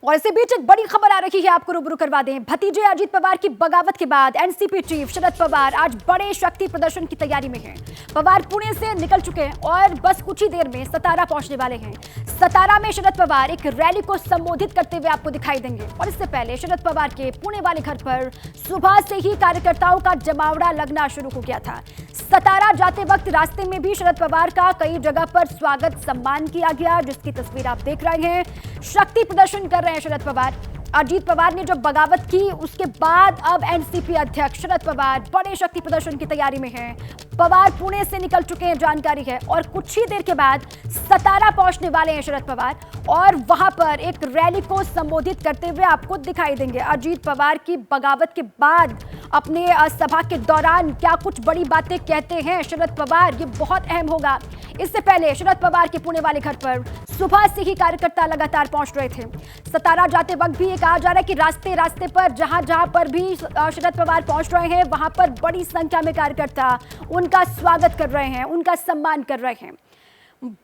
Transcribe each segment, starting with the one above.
और इसी बीच एक बड़ी खबर आ रही है, आपको रूबरू करवा दें। भतीजे अजीत पवार की बगावत के बाद एनसीपी चीफ शरद पवार आज बड़े शक्ति प्रदर्शन की तैयारी में हैं। पवार पुणे से निकल चुके हैं और बस कुछ ही देर में सतारा पहुंचने वाले हैं। सतारा में शरद पवार एक रैली को संबोधित करते हुए आपको दिखाई देंगे। और इससे पहले शरद पवार के पुणे वाले घर पर सुबह से ही कार्यकर्ताओं का जमावड़ा लगना शुरू हो गया था। सतारा जाते वक्त रास्ते में भी शरद पवार का कई जगह पर स्वागत सम्मान किया गया, जिसकी तस्वीर आप देख रहे हैं। शक्ति प्रदर्शन कर रहे हैं शरद पवार। अजीत पवार ने जो बगावत की उसके बाद अब एनसीपी अध्यक्ष शरद पवार बड़े शक्ति प्रदर्शन की तैयारी में हैं। पवार पुणे से निकल चुके हैं, जानकारी है, और कुछ ही देर के बाद सतारा पहुंचने वाले हैं शरद पवार और वहां पर एक रैली को संबोधित करते हुए आपको दिखाई देंगे। अजीत पवार की बगावत के बाद अपने सभा के दौरान क्या कुछ बड़ी बातें कहते हैं शरद पवार, ये बहुत अहम होगा। इससे पहले शरद पवार के पुणे वाले घर पर सुबह से ही कार्यकर्ता लगातार पहुंच रहे थे। सतारा जाते वक्त भी ये कहा जा रहा है कि रास्ते रास्ते पर जहां पर भी शरद पवार पहुंच रहे हैं वहां पर बड़ी संख्या में कार्यकर्ता उनका स्वागत कर रहे हैं, उनका सम्मान कर रहे हैं।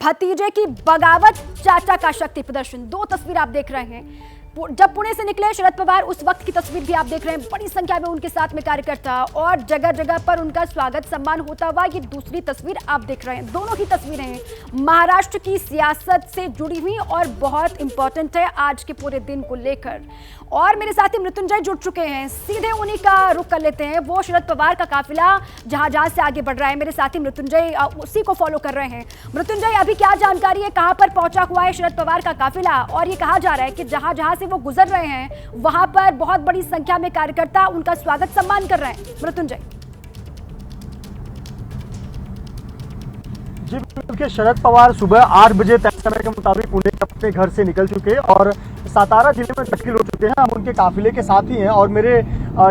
भतीजे की बगावत, चाचा का शक्ति प्रदर्शन, दो तस्वीर आप देख रहे हैं। जब पुणे से निकले शरद पवार उस वक्त की तस्वीर भी आप देख रहे हैं। बड़ी संख्या में उनके साथ में कार्यकर्ता और जगह जगह पर उनका स्वागत सम्मान होता हुआ ये दूसरी तस्वीर आप देख रहे हैं। दोनों ही तस्वीरें महाराष्ट्र की सियासत से जुड़ी हुई और बहुत इंपॉर्टेंट है आज के पूरे दिन को लेकर। और मेरे साथी मृत्युंजय जुड़ चुके हैं, सीधे उन्हीं का रुख कर लेते हैं। वो शरद पवार का काफिला जहां से आगे बढ़ रहा है, मेरे साथी मृत्युंजय उसी को फॉलो कर रहे हैं। मृत्युंजय, अभी क्या जानकारी है, कहां पर पहुंचा हुआ है शरद पवार का काफिला? और ये कहा जा रहा है कि जहां से वो गुजर रहे हैं वहां पर बहुत बड़ी संख्या में कार्यकर्ता उनका स्वागत सम्मान कर रहे हैं। मृत्युंजय जी बिल्कुल, शरद पवार सुबह 8 बजे तय समय के मुताबिक पुणे अपने घर से निकल चुके और सातारा जिले में दाखिल हो चुके हैं। हम उनके काफिले के साथ ही हैं और मेरे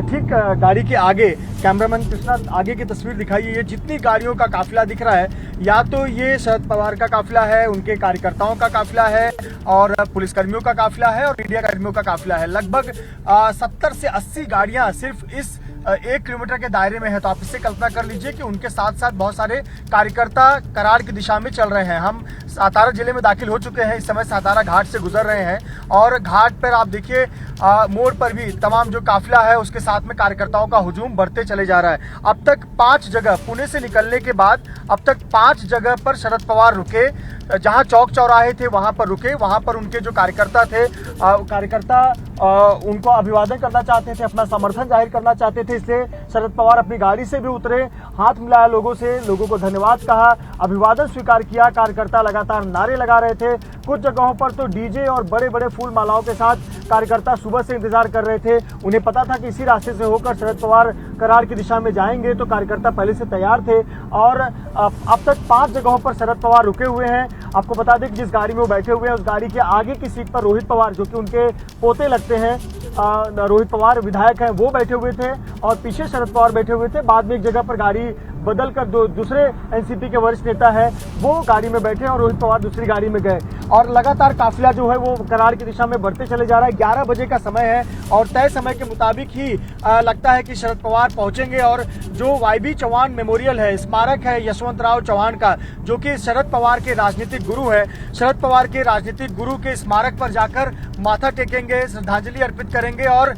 ठीक गाड़ी के आगे कैमरामैन कृष्णा आगे की तस्वीर दिखाइए। ये जितनी गाड़ियों का काफिला दिख रहा है, या तो ये शरद पवार का काफिला है, उनके कार्यकर्ताओं का काफिला है और पुलिसकर्मियों का काफिला है और मीडिया कर्मियों का काफिला है। लगभग 70 से 80 गाड़ियां सिर्फ इस 1 किलोमीटर के दायरे में है। तो आप इससे कल्पना कर लीजिए कि उनके साथ साथ बहुत सारे कार्यकर्ता कराड़ की दिशा में चल रहे हैं। हम सातारा जिले में दाखिल हो चुके हैं, इस समय सातारा घाट से गुजर रहे हैं और घाट पर आप देखिए मोड़ पर भी तमाम जो काफिला है उसके साथ में कार्यकर्ताओं का हुजूम बढ़ते चले जा रहा है। अब तक 5 जगह पुणे से निकलने के बाद अब तक 5 जगह पर शरद पवार रुके। जहां चौक चौराहे थे वहां पर रुके, वहां पर उनके जो कार्यकर्ता थे उनको अभिवादन करना चाहते थे, अपना समर्थन जाहिर करना चाहते थे। इसलिए शरद पवार अपनी गाड़ी से भी उतरे, हाथ मिलाया लोगों से, लोगों को धन्यवाद कहा, अभिवादन स्वीकार किया। कार्यकर्ता लगातार नारे लगा रहे थे। कुछ जगहों पर तो डीजे और बड़े बड़े फूल मालाओं के साथ कार्यकर्ता सुबह से इंतजार कर रहे थे। उन्हें पता था कि इसी रास्ते से होकर शरद पवार कराड़ की दिशा में जाएंगे, तो कार्यकर्ता पहले से तैयार थे। और अब तक 5 जगहों पर शरद पवार रुके हुए हैं। आपको बता दें कि जिस गाड़ी में वो बैठे हुए हैं उस गाड़ी के आगे की सीट पर रोहित पवार, जो कि उनके पोते लगते हैं, रोहित पवार विधायक हैं, वो बैठे हुए थे और पीछे शरद पवार बैठे हुए थे। बाद में एक जगह पर गाड़ी बदल कर दूसरे एनसीपी के वरिष्ठ नेता है वो गाड़ी में बैठे और रोहित पवार दूसरी गाड़ी में गए। और लगातार काफिला जो है वो कराड़ की दिशा में बढ़ते चले जा रहा है। 11 बजे का समय है और तय समय के मुताबिक ही लगता है कि शरद पवार पहुंचेंगे। और जो वाईबी चौहान मेमोरियल है, स्मारक है यशवंतराव चौहान का, जो कि शरद पवार के राजनीतिक गुरु है, शरद पवार के राजनीतिक गुरु के स्मारक पर जाकर माथा टेकेंगे, श्रद्धांजलि अर्पित करेंगे। और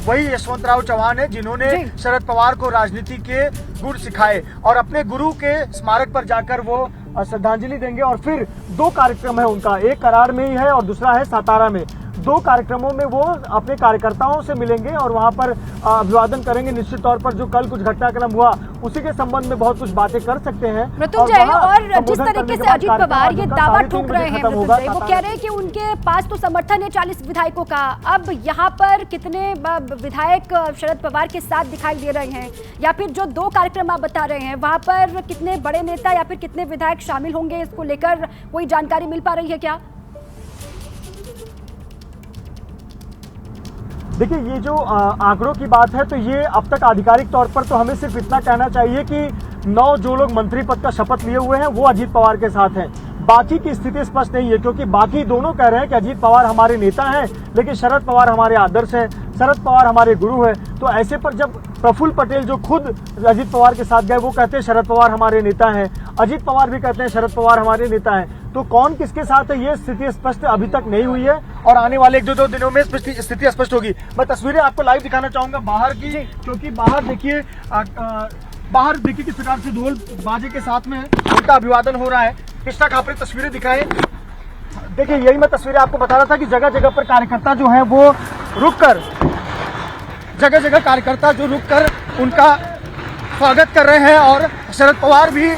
वही यशवंतराव चौहान है जिन्होंने शरद पवार को राजनीति के गुर सिखाए और अपने गुरु के स्मारक पर जाकर वो श्रद्धांजलि देंगे। और फिर 2 कार्यक्रम है उनका, एक कराड़ में ही है और दूसरा है सातारा में। 2 कार्यक्रमों में वो अपने कार्यकर्ताओं से मिलेंगे और वहां पर अभिवादन करेंगे। निश्चित तौर पर जो कल कुछ घटनाक्रम हुआ उसी के संबंध में बहुत कुछ बातें कर सकते हैं। मृत्युंजय, और जिस तरीके से अजीत पवार ये दावा ठोक रहे हैं मृत्युंजय, वो कह रहे हैं कि उनके पास तो समर्थन है 40 विधायकों का। अब यहाँ पर कितने विधायक शरद पवार के साथ दिखाई दे रहे हैं, या फिर जो 2 कार्यक्रम आप बता रहे हैं वहां पर कितने बड़े नेता या फिर कितने विधायक शामिल होंगे, इसको लेकर कोई जानकारी मिल पा रही है क्या? देखिए, ये जो आंकड़ों की बात है तो ये अब तक आधिकारिक तौर पर तो हमें सिर्फ इतना कहना चाहिए कि 9 जो लोग मंत्री पद का शपथ लिए हुए हैं वो अजीत पवार के साथ हैं। बाकी की स्थिति स्पष्ट नहीं है, क्योंकि बाकी दोनों कह रहे हैं कि अजीत पवार हमारे नेता हैं, लेकिन शरद पवार हमारे आदर्श हैं, शरद पवार हमारे गुरु हैं। तो ऐसे पर जब प्रफुल्ल पटेल जो खुद अजीत पवार के साथ गए वो कहते हैं शरद पवार हमारे नेता हैं, अजीत पवार भी कहते हैं शरद पवार हमारे नेता हैं, तो कौन किसके साथ है ये स्थिति स्पष्ट अभी तक नहीं हुई है और आने वाले 1-2 दिनों में स्थिति स्पष्ट होगी। मैं तस्वीरें आपको लाइव दिखाना चाहूंगा बाहर की, क्योंकि बाहर देखिए किस प्रकार से ढोल बाजे के साथ में उनका अभिवादन हो रहा है। कृष्णा खापरे तस्वीरें दिखाएं। देखिए यही मैं तस्वीरें आपको बता रहा था कि जगह जगह पर कार्यकर्ता जो है वो रुककर उनका स्वागत कर रहे हैं और शरद पवार भी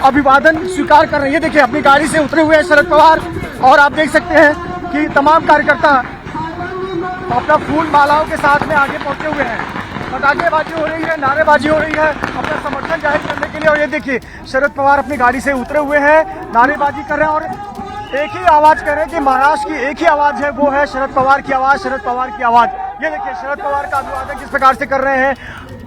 अभिवादन स्वीकार कर रहे हैं। ये देखिए अपनी गाड़ी से उतरे हुए हैं शरद पवार और आप देख सकते हैं कि तमाम कार्यकर्ता अपना फूल मालाओं के साथ में आगे पहुंचे हुए हैं। पटाखेबाजी हो रही है, नारेबाजी हो रही है अपना समर्थन जाहिर करने के लिए। और ये देखिए शरद पवार अपनी गाड़ी से उतरे हुए हैं, नारेबाजी कर रहे हैं और एक ही आवाज कर रहे हैं कि महाराष्ट्र की एक ही आवाज है, वो है शरद पवार की आवाज, शरद पवार की आवाज। ये देखिए शरद पवार का अभिवादन किस प्रकार से कर रहे हैं,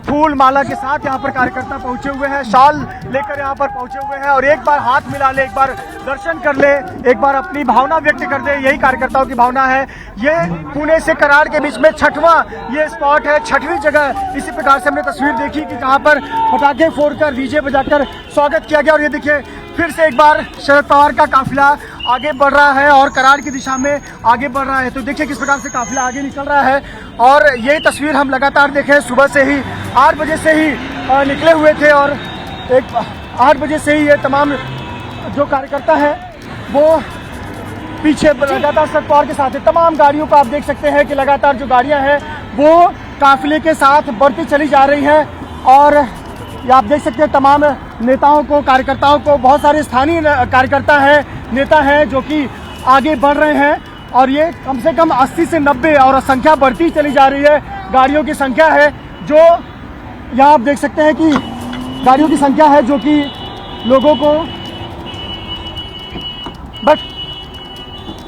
फूल माला के साथ यहाँ पर कार्यकर्ता पहुंचे हुए हैं, शाल लेकर यहाँ पर पहुंचे हुए हैं और एक बार हाथ मिला ले, एक बार दर्शन कर ले, एक बार अपनी भावना व्यक्त कर दे। यही कार्यकर्ताओं की भावना है। ये पुणे से कराड़ के बीच में 6वां ये स्पॉट है, 6वीं जगह। इसी प्रकार से हमने तस्वीर देखी कि जहाँ पर पटाखे फोड़कर डीजे बजाकर स्वागत किया गया और ये देखिए फिर से एक बार शरद पवार का काफिला आगे बढ़ रहा है और कराड़ की दिशा में आगे बढ़ रहा है। तो देखिए किस प्रकार से काफिला आगे निकल रहा है और ये तस्वीर हम लगातार देखें। सुबह से ही 8 बजे से ही निकले हुए थे और 8 बजे से ही ये तमाम जो कार्यकर्ता है वो पीछे लगातार शरद पवार के साथ है। तमाम गाड़ियों को आप देख सकते हैं कि लगातार जो गाड़ियां हैं वो काफिले के साथ बढ़ती चली जा रही हैं और ये आप देख सकते हैं तमाम नेताओं को, कार्यकर्ताओं को, बहुत सारे स्थानीय कार्यकर्ता हैं, नेता हैं जो कि आगे बढ़ रहे हैं और ये कम से कम 80 से 90 और संख्या बढ़ती चली जा रही है। गाड़ियों की संख्या है जो यहाँ आप देख सकते हैं कि गाड़ियों की संख्या है जो कि लोगों को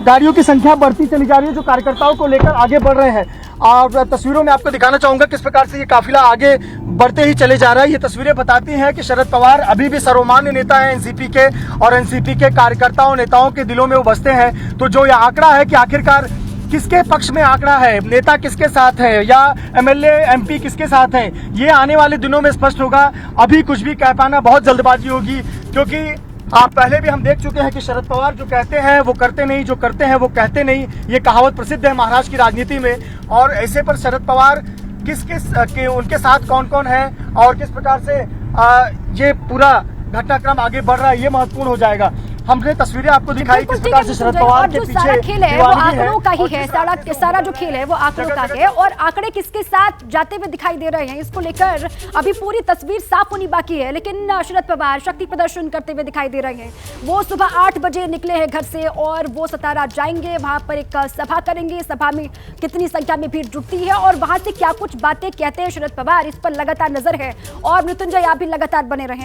गाड़ियों की संख्या बढ़ती चली जा रही है जो कार्यकर्ताओं को लेकर आगे बढ़ रहे हैं। और तस्वीरों में आपको दिखाना चाहूंगा किस प्रकार से ये काफिला आगे बढ़ते ही चले जा रहा है। ये तस्वीरें बताती हैं कि शरद पवार अभी भी सर्वमान्य नेता है एनसीपी के और एनसीपी के कार्यकर्ताओं नेताओं के दिलों में वो बसते हैं। तो जो ये आंकड़ा है कि आखिरकार किसके पक्ष में आंकड़ा है, नेता किसके साथ है या एमएलए एमपी किसके साथ है, ये आने वाले दिनों में स्पष्ट होगा। अभी कुछ भी कह पाना बहुत जल्दबाजी होगी, क्योंकि आप पहले भी हम देख चुके हैं कि शरद पवार जो कहते हैं वो करते नहीं, जो करते हैं वो कहते नहीं। ये कहावत प्रसिद्ध है महाराष्ट्र की राजनीति में। और ऐसे पर शरद पवार उनके साथ कौन कौन है और किस प्रकार से ये पूरा घटनाक्रम आगे बढ़ रहा है, ये महत्वपूर्ण हो जाएगा। हमने तस्वीरें आपको दिखाई किस प्रकार से शरद पवार के पीछे सारा खेल है वो आंकड़ों का ही है। सारा जो खेल है वो आंकड़ों का है और आंकड़े किसके साथ जाते हुए दिखाई दे रहे हैं इसको लेकर अभी पूरी तस्वीर साफ होनी बाकी है। लेकिन शरद पवार शक्ति प्रदर्शन करते हुए दिखाई दे रहे हैं। वो सुबह 8 बजे निकले हैं घर से और वो सतारा जाएंगे, वहां पर एक सभा करेंगे। सभा में कितनी संख्या में भीड़ जुटती है और वहां से क्या कुछ बातें कहते हैं शरद पवार, इस पर लगातार नजर है। और मृत्युंजय आप भी लगातार बने रहे।